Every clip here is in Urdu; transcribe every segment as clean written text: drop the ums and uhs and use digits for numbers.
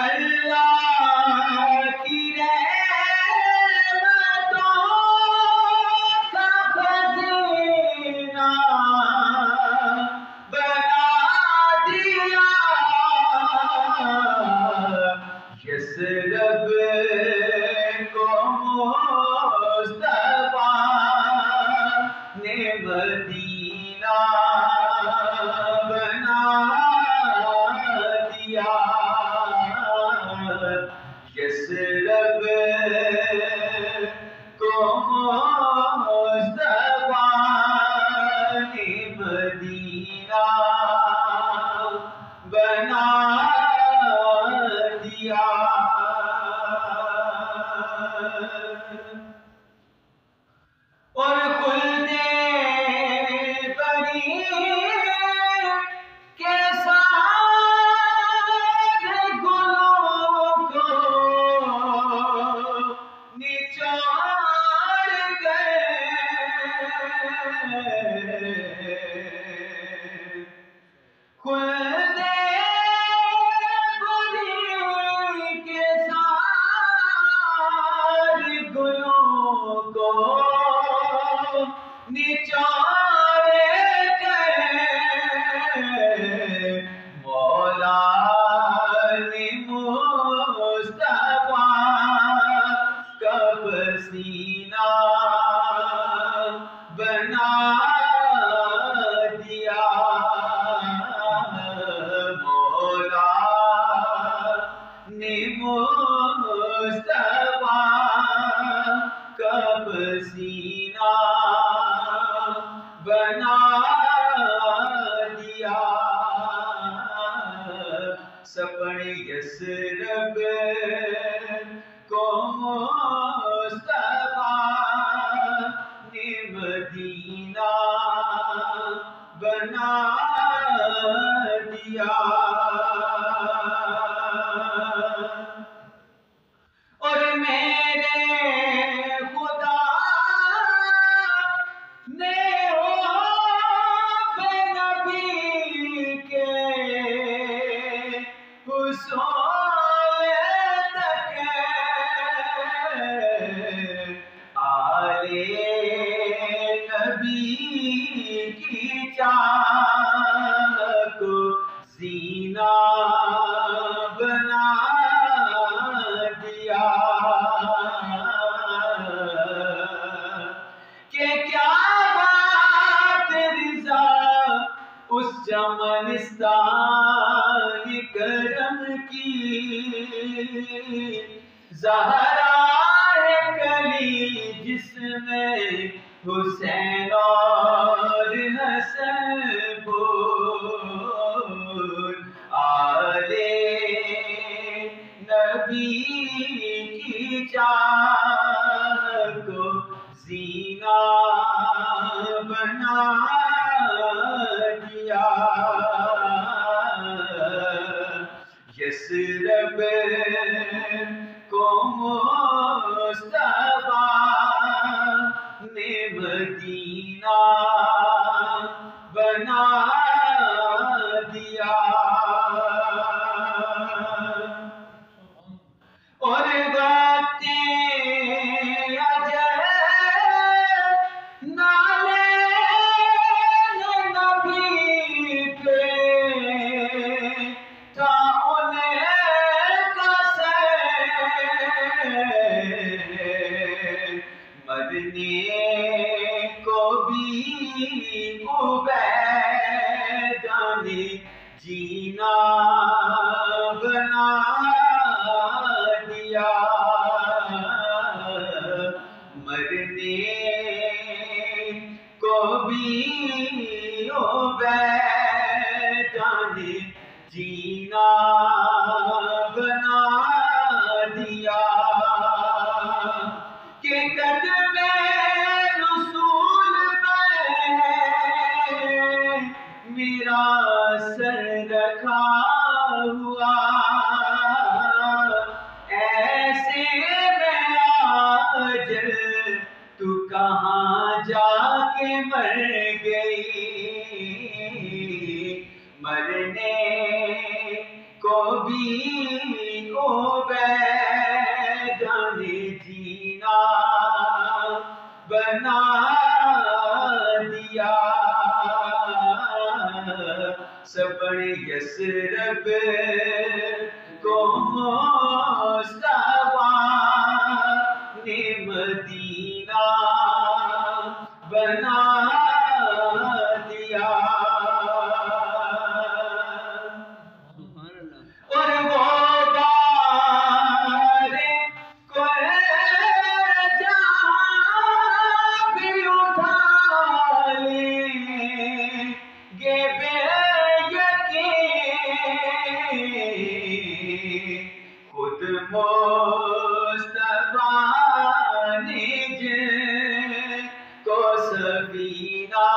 اللہ کی رحمتوں کا خزینہ بنا دیا یثرب کو مصطفیٰ نے مدینہ بنا دیا یثرب کو مصطفیٰ نے مدینہ بنا دیا اور کھلتے بری کے سارے گلوں کو نچوڑ گئے کھلتے بری کے سارے گلوں کو نچوڑ گئے مولا نے مصطفیٰ کا پسینہ بنا دیا مولا نے مصطفیٰ کا پسینہ بنا دیا سپڑ یثرب کو مصطفیٰ نے مدینہ بنا دیا اور میرے خدا نے نبی کے حصول تک آلِ نبی کی چاک کو زینہ بنا دیا کہ کیا بات رضا اس چمنستان کرم کی زہرا ہے کلی جس میں حسین اور حسن بول آلِ نبی کی چاک کو زینہ بنا دیا یثرب کو مصطفیٰ نے مدینہ بنا دیا اور گاتے اجل نالے نبی پہ تھا انہیں کا سیر مدنی کو بھی عبیدہ نے جینا بنا دیا مرنے کو بھی عبیدہ نے جینا بنا دیا کہ قدم رسول پہ میرا سر رکھا ہوا ابھی عبیدہ نے جینا بنا دیا، سبڑ یثرب کو مصطفیٰ نے مدینہ بنا دیا۔ اور وہ بار جہاں بھی اٹھا لیں گے بے یقین، خود مصطفیٰ نے جن کو سفینہ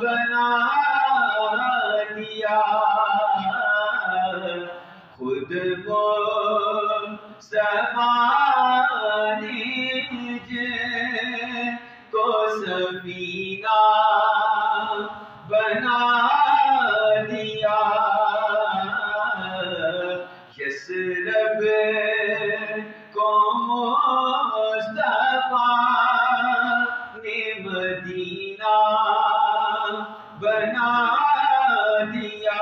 بنا دیا، خود مصطفیٰ نے جن کو سفینہ بنا دیا، یثرب کو مصطفیٰ نے مدینہ بنا دیا۔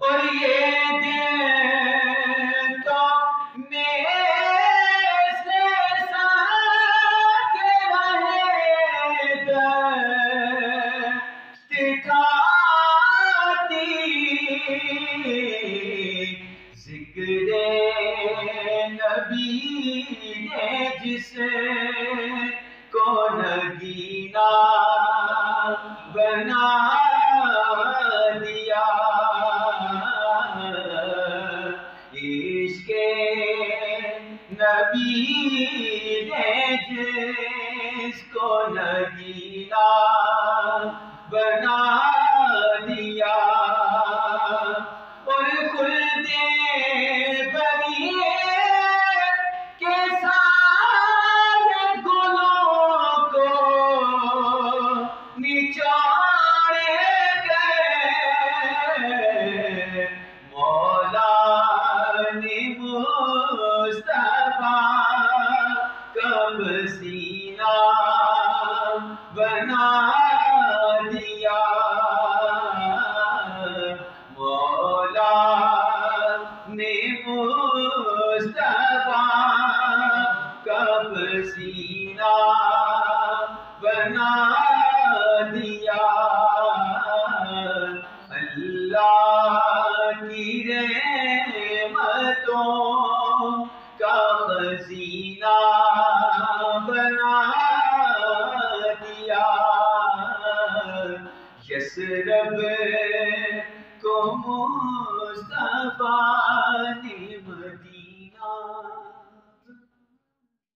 اور یہ دل تو میرے سے ساکے رہے دکھاتی، ذکر نبی نے جس کو نگینا بنا دیا، عشق نبی نے جس کو نگینا بنا دیا، اور خلد بریت کے سارے گلوں کو نچوڑ کے مولا نے مصطفیٰ کا پسینہ بنا دیا، مولا نے مصطفیٰ کا پسینہ بنا دیا، اللہ کی رحمتوں کا خزینہ بنا دیا، یثرب کو مصطفیٰ نے